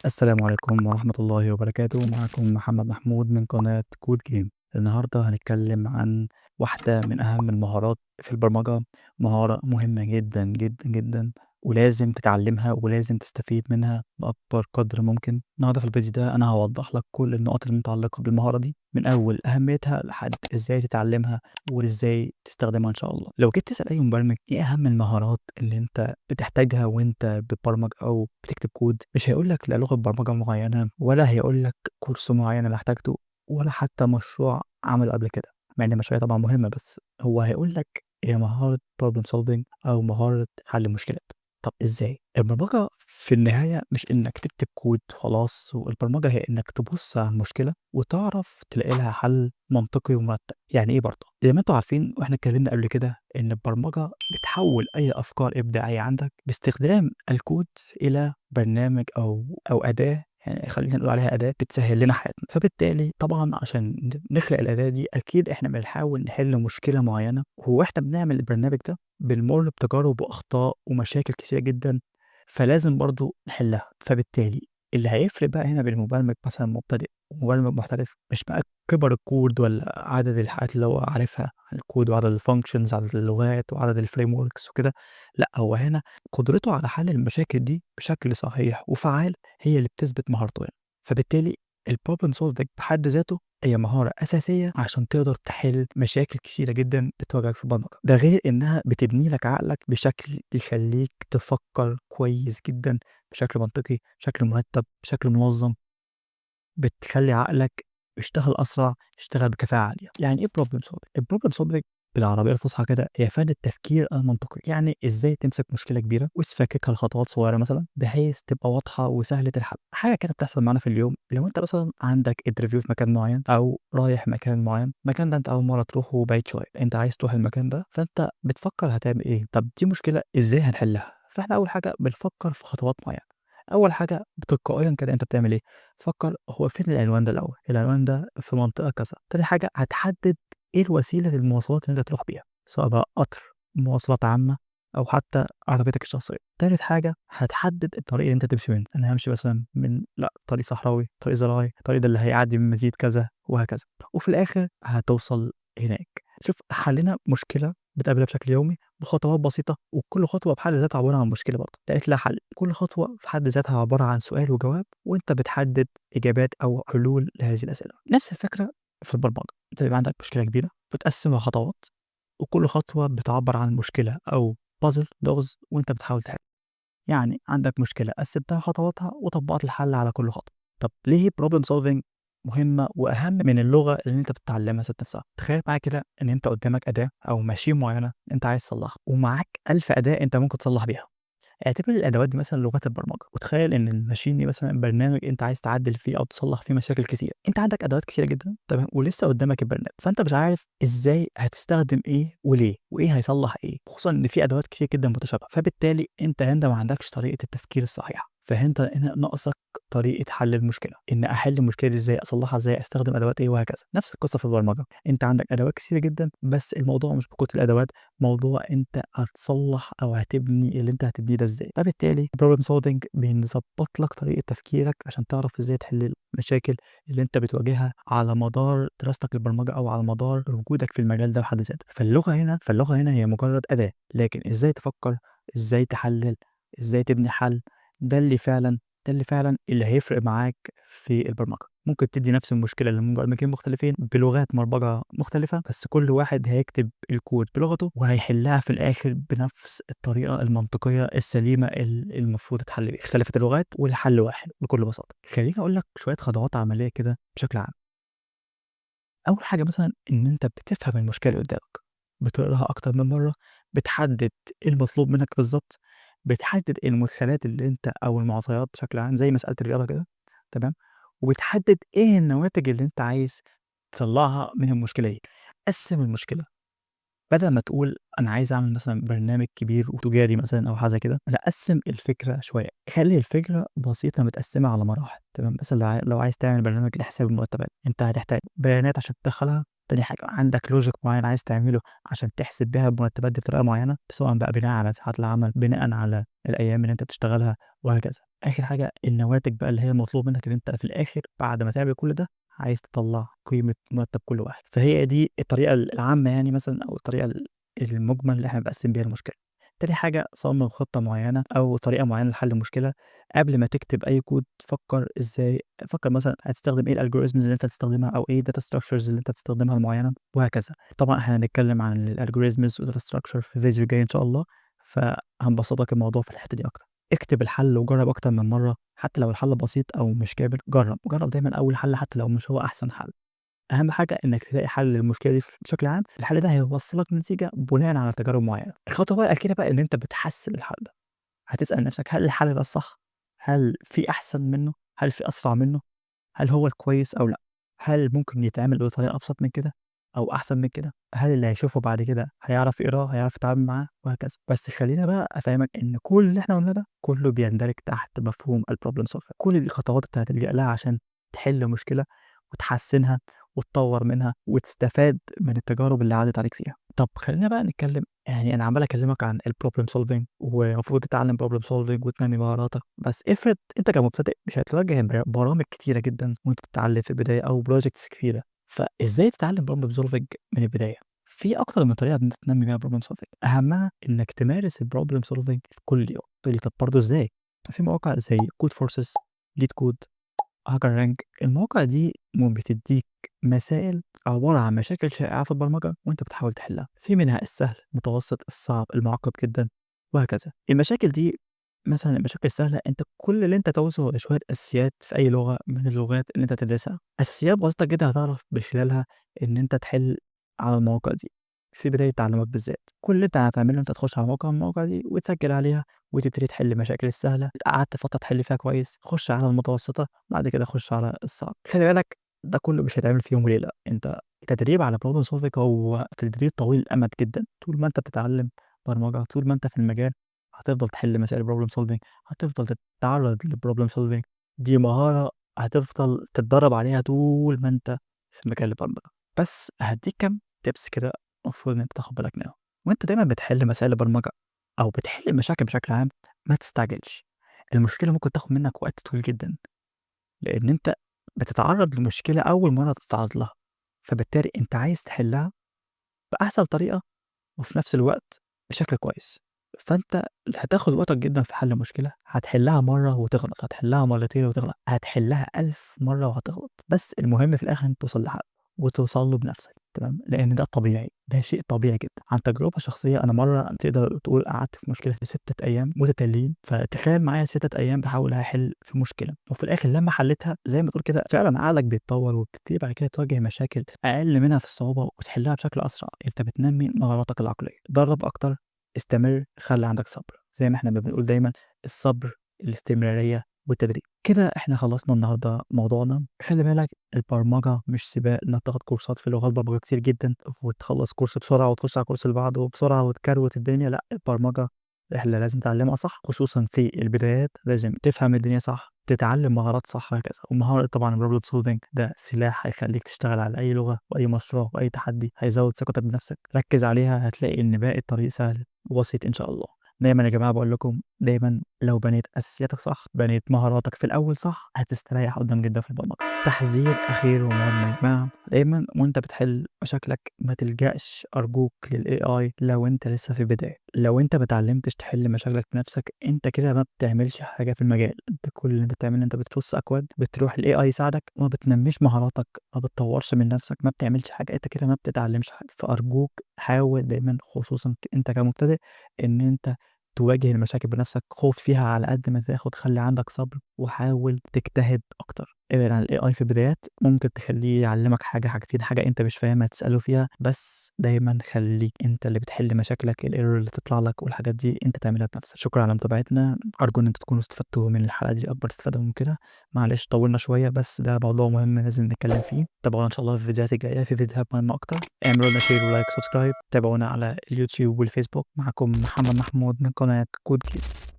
السلام عليكم ورحمة الله وبركاته. معكم محمد محمود من قناة كود جيم. النهاردة هنتكلم عن واحدة من أهم المهارات في البرمجة، مهارة مهمة جدا جدا جدا، ولازم تتعلمها ولازم تستفيد منها بأكبر قدر ممكن. النهاردة في الفيديو ده أنا هوضح لك كل النقط المتعلقة بالمهارة دي، من أول أهميتها لحد إزاي تتعلمها وإزاي تستخدمها إن شاء الله. لو جيت تسأل أي مبرمج إيه أهم المهارات اللي أنت بتحتاجها وأنت بتبرمج أو بتكتب كود، مش هيقول لك لا لغة برمجة معينة، ولا هيقول لك كورس معين أنا احتاجته، ولا حتى مشروع عمله قبل كده، مع إن المشاريع طبعا مهمة، بس هو هيقول لك هي مهارة problem solving أو مهارة حل مشكلات. طب إزاي؟ البرمجة في النهاية مش إنك تكتب كود خلاص، والبرمجة هي إنك تبص على المشكلة وتعرف تلاقي لها حل منطقي ومرتب. يعني إيه برضه؟ زي ما أنتوا عارفين وإحنا اتكلمنا قبل كده إن البرمجة بتحول أي أفكار إبداعية عندك باستخدام الكود إلى برنامج أو أداة، يعني خلينا نقول عليها أداة بتسهل لنا حياتنا. فبالتالي طبعا عشان نخلق الأداة دي أكيد إحنا بنحاول نحل مشكلة معينة، وإحنا بنعمل البرنامج ده بنمر بتجارب وأخطاء ومشاكل كتيرة جدا، فلازم برضو نحلها. فبالتالي اللي هيفرق بقى هنا بين مبرمج مثلا مبتدئ ومبرمج محترف مش بقى كبر الكود ولا عدد الحاجات اللي هو عارفها عن الكود وعدد الفانكشنز، عدد اللغات وعدد الفريم وركس وكده. لا، هو هنا قدرته على حل المشاكل دي بشكل صحيح وفعال هي اللي بتثبت مهارته هنا. فبالتالي البروبلم سولفنج بحد ذاته هي مهارة أساسية عشان تقدر تحل مشاكل كتيرة جدا بتواجهك في البرمجة. ده غير إنها بتبني لك عقلك بشكل يخليك تفكر كويس جدا، بشكل منطقي، بشكل مرتب، بشكل منظم. بتخلّي عقلك يشتغل أسرع، يشتغل بكفاءة عالية. يعني إيه problem solving؟ الproblem solving بالعربية الفصحى كده هي فن التفكير المنطقي، يعني إزاي تمسك مشكلة كبيرة وتفككها لخطوات صغيرة مثلًا، بحيث تبقى واضحة وسهلة الحل. حاجة كده بتحصل معانا في اليوم، لو أنت مثلًا عندك interview في مكان معين أو رايح مكان معين، المكان ده أنت أول مرة تروحه بعيد شوية، أنت عايز تروح المكان ده، فأنت بتفكر هتعمل إيه، طب دي مشكلة إزاي هنحلها؟ فإحنا أول حاجة بنفكر في خطوات معينة. أول حاجة تلقائيًا كده أنت بتعمل إيه؟ تفكر هو فين العنوان ده الأول، العنوان ده في منطقة كذا. تاني حاجة هتحدد إيه الوسيلة للمواصلات اللي أنت تروح بيها، سواء بقى قطر، مواصلات عامة، أو حتى عربيتك الشخصية. تالت حاجة هتحدد الطريق اللي أنت تمشي منه، أنا هامشي مثلًا من لأ طريق صحراوي، طريق زراعي، الطريق ده اللي هيعدي من مزيد كذا وهكذا. وفي الآخر هتوصل هناك. شوف حلينا مشكلة بتقابلها بشكل يومي بخطوات بسيطة، وكل خطوة بحد ذاتها عبارة عن مشكلة برضه لقيت لها حل. كل خطوة في حد ذاتها عبارة عن سؤال وجواب، وأنت بتحدد إجابات أو حلول لهذه الأسئلة. نفس الفكرة في البرمجة، أنت بيبقى عندك مشكلة كبيرة بتقسمها خطوات، وكل خطوة بتعبر عن مشكلة أو بازل لغز وأنت بتحاول تحل. يعني عندك مشكلة قسمتها خطواتها وطبقت الحل على كل خطوة. طب ليه problem solving مهمة وأهم من اللغة اللي أنت بتتعلمها ذات نفسها؟ تخيل معايا كده إن أنت قدامك أداة أو ماشين معينة أنت عايز تصلحها، ومعاك 1000 أداة أنت ممكن تصلح بيها. اعتبر الأدوات دي مثلًا لغات البرمجة، وتخيل إن الماشين دي مثلًا برنامج أنت عايز تعدل فيه أو تصلح فيه مشاكل كتيرة. أنت عندك أدوات كتيرة جدًا تمام، ولسه قدامك البرنامج، فأنت مش عارف إزاي هتستخدم إيه وليه، وإيه هيصلح إيه، خصوصًا إن في أدوات كتير جدًا متشابهة. فبالتالي أنت هنا ما عندكش طريقة التفكير الصحيحة، فأنت هنا ناقصك طريقة حل المشكلة، إن أحل المشكلة دي إزاي، أصلحها إزاي، أستخدم أدوات إيه وهكذا. نفس القصة في البرمجة، أنت عندك أدوات كتيرة جدًا، بس الموضوع مش بكتر الأدوات، موضوع أنت هتصلّح أو هتبني اللي أنت هتبنيه ده إزاي. فبالتالي problem solving بنضبّط لك طريقة تفكيرك عشان تعرف إزاي تحل المشاكل اللي أنت بتواجهها على مدار دراستك للبرمجة أو على مدار وجودك في المجال ده بحد ذاته. فاللغة هنا هي مجرد أداة، لكن إزاي تفكّر، إزاي تحلّل، إزاي تبني حل، ده اللي فعلًا ده اللي فعلًا اللي هيفرق معاك في البرمجة. ممكن تدّي نفس المشكلة لمبرمجين مختلفين بلغات برمجة مختلفة، بس كل واحد هيكتب الكود بلغته وهيحلها في الآخر بنفس الطريقة المنطقية السليمة المفروض تتحل بيها. اختلفت اللغات والحل واحد بكل بساطة. خلّيني أقول لك شوية خطوات عملية كده بشكل عام. أول حاجة مثلًا إن أنت بتفهم المشكلة اللي قدامك، بتقراها أكتر من مرّة، بتحدد إيه المطلوب منك بالضبط، بتحدد المدخلات اللي أنت أو المعطيات بشكل عام زي مسألة الرياضة كده، تمام، وبتحدد إيه النواتج اللي أنت عايز تطلّعها من المشكلة دي. قسّم المشكلة، بدل ما تقول أنا عايز أعمل مثلًا برنامج كبير وتجاري مثلًا أو حاجة زي كده، لأ قسّم الفكرة شوية، خلّي الفكرة بسيطة متقسّمة على مراحل، تمام. مثلًا لو عايز تعمل برنامج لحساب المرتبات، أنت هتحتاج بيانات عشان تدخّلها تاني حاجة عندك logic معيّن عايز تعمله عشان تحسب بيها المرتبات دي بطريقة معيّنة، سواء بقى بناءً على ساعات العمل، بناءً على الأيام اللي أنت بتشتغلها وهكذا. آخر حاجة النواتج بقى اللي هي المطلوب منك إن أنت في الآخر بعد ما تعمل كل ده، عايز تطلّع قيمة مرتب كل واحد. فهي دي الطريقة العامة يعني مثلًا أو الطريقة المُجمل اللي إحنا بنقسّم بيها المشكلة. تاني حاجة صمم خطة معيّنة أو طريقة معيّنة لحل المشكلة، قبل ما تكتب أي كود فكّر مثلًا هتستخدم إيه الalgorithms اللي أنت هتستخدمها أو إيه data structures اللي أنت هتستخدمها المعيّنة وهكذا. طبعًا إحنا هنتكلّم عن الalgorithms وdata structure في فيديو جاي إن شاء الله، فهنبسّط لك الموضوع في الحتّة دي أكتر. اكتب الحل وجرّب أكتر من مرّة، حتى لو الحل بسيط أو مش كامل جرّب، جرّب دايمًا أول حل حتى لو مش هو أحسن حل. أهم حاجة إنك تلاقي حل للمشكلة دي بشكل عام، الحل ده هيوصّلك لنتيجة بناءً على تجارب معيّنة. الخطوة بقى الأخيرة بقى إن أنت بتحسّن الحل ده، هتسأل نَفْسك هل الحل ده الصح؟ هل في أحسن منّه؟ هل في أسرع منّه؟ هل هو الكويس أو لأ؟ هل ممكن يتعمل بطريقة أبسط من كده أو أحسن من كده؟ هل اللي هيشوفه بعد كده هيعرف يقراه، هيعرف يتعامل معاه وهكذا. بس خلّيني بقى أفهّمك إن كل اللي إحنا قُلناه ده كُلّه بيندرج تحت مفهوم الproblem solving. كل دي خطوات أنت هتلجأ لها عشان تحل مشكلة وتحسّنها وتطوّر منها وتستفاد من التجارب اللي عدِّت عليك فيها. طب خلّينا بقى نتكلّم يعني أنا عمّال أكلّمك عن الproblem solving والمفروض تتعلّم problem solving وتنمّي مهاراتك، بس افرض أنت كمبتدئ مش هتواجه برامج كتيرة جدًا وأنت بتتعلّم في البداية أو projects كبيرة، فإزاي تتعلّم problem solving من البداية؟ في أكتر من طريقة إن أنت تنمّي بيها problem solving، أهمها إنّك تمارس الproblem solving كل يوم. تقول لي طب برضه إزاي؟ في مواقع زي codeforces، LeetCode، HackerRank، المواقع دي بتدّيك مسائل عبارة عن مشاكل شائعة في البرمجة وأنت بتحاول تحلّها، في منها السهل، المتوسط، الصعب، المُعقّد جدًا وهكذا. المشاكل دي مثلًا المشاكل السهلة أنت كل اللي أنت تعوزه هو شوية أساسيات في أي لغة من اللغات اللي أنت تدرسها، أساسيات بسيطة جدًا هتعرف بخلالها إن أنت تحل على المواقع دي، في بداية تعلُّمك بالذات. كل اللي أنت هتعمله إن أنت تخش على موقع من المواقع دي وتسجّل عليها وتبتدي تحل المشاكل السهلة، قعدت فترة تحل فيها كويس، خُش على المتوسطة، بعد كده خُش على الصعب. خلي بالك ده كله مش هيتعمل في يوم وليلة، أنت التدريب على problem solving هو تدريب طويل الأمد جدًا، طول ما أنت بتتعلم برمجة، طول ما أنت في المجال هتفضل تحل مسائل problem solving، هتفضل تتعرّض لproblem solving، دي مهارة هتفضل تتدرّب عليها طول ما أنت في مجال البرمجة. بس هادّيك كام tips كده المفروض إن أنت تاخد بالك منهم، وأنت دايمًا بتحل مسائل البرمجة أو بتحل المشاكل بشكل عام، ما تستعجلش، المشكلة ممكن تاخد منّك وقت طويل جدًا. لإن أنت بتتعرّض لمشكلة أول مرّة تتعرّض لها، فبالتالي أنت عايز تحلّها بأحسن طريقة وفي نفس الوقت بشكل كويس، فأنت هتاخد وقتك جدًا في حل المشكلة، هتحلّها مرّة وتغلط، هتحلّها مرّتين وتغلط، هتحلّها 1000 مرّة وهتغلط، بس المهم في الآخر أنت توصل لحل وتوصل له بنفسك تمام، لإن ده طبيعي، ده شيء طبيعي جدًا. عن تجربة شخصية أنا مرّة تقدر تقول قعدت في مشكلة ل6 أيام متتاليين، فتخيل معايا 6 أيام باحاول أحل في مشكلة، وفي الآخر لمّا حليتها زي ما تقول كده فعلًا عقلك بيتطوّر وبتبتدي بعد كده تواجه مشاكل أقل منها في الصعوبة وتحلّها بشكل أسرع، أنت بتنمّي مهاراتك العقلية. جرّب أكتر، استمر، خلّي عندك صبر، زي ما إحنا بنقول دايمًا الصبر، الاستمرارية والتدريب. كده إحنا خلّصنا النهارده موضوعنا، خلّي بالك البرمجة مش سباق إنك تاخد كورسات في لغات برمجة كتير جدًا وتخلّص كورس بسرعة وتخش على الكورس اللي بعده بسرعة وتكروت الدنيا، لأ البرمجة رحلة لازم تتعلمها صح، خصوصًا في البدايات لازم تفهم الدنيا صح، تتعلم مهارات صح وهكذا. ومهارة طبعًا الproblem solving ده سلاح هيخلّيك تشتغل على أي لغة وأي مشروع وأي تحدي، هيزوّد ثقتك بنفسك. ركّز عليها هتلاقي إن باقي الطريق سهل وبسيط إن شاء الله. دايمًا يا جماعة باقول لكم دايمًا لو بنيت أساسياتك صح، بنيت مهاراتك في الأول صح، هتستريّح قدّام جدًا في البرمجة. تحذير أخير ومهم يا جماعة، دايمًا وأنت بتحل مشاكلك ما تلجأش أرجوك للAI لو أنت لسه في البداية. لو أنت ما اتعلمتش تحل مشاكلك بنفسك، أنت كده ما بتعملش حاجة في المجال، أنت كل اللي أنت بتعمله إن أنت بترص أكواد، بتروح للAI يساعدك، ما بتنمّيش مهاراتك، ما بتطوّرش من نفسك، ما بتعملش حاجة، أنت كده ما بتتعلمش حاجة. فأرجوك حاول دايمًا خصوصًا أنت كمبتدئ إن أنت تواجه المشاكل بنفسك، خوض فيها على قد ما تاخد، خلّي عندك صبر وحاول تجتهد أكتر. ابعد عن الAI في البدايات، ممكن تخلّيه يعلّمك حاجة، حاجتين، حاجة أنت مش فاهمها تسأله فيها، بس دايمًا خلّيك أنت اللي بتحل مشاكلك، الerror اللي تطلع لك والحاجات دي أنت تعملها بنفسك. شكرًا على متابعتنا، أرجو إن أنتم تكونوا استفدتوا من الحلقة دي أكبر استفادة ممكنة. معلش طوّلنا شوية بس ده موضوع مهم لازم نتكلم فيه. تابعونا إن شاء الله في الفيديوهات الجاية، في فيديوهات مهمة أكتر. اعملوا لنا شير ولايك وسبسكرايب، تابعونا على اليوتيوب والفيسبوك. معاكم محمد محمود من قناة كود جيم.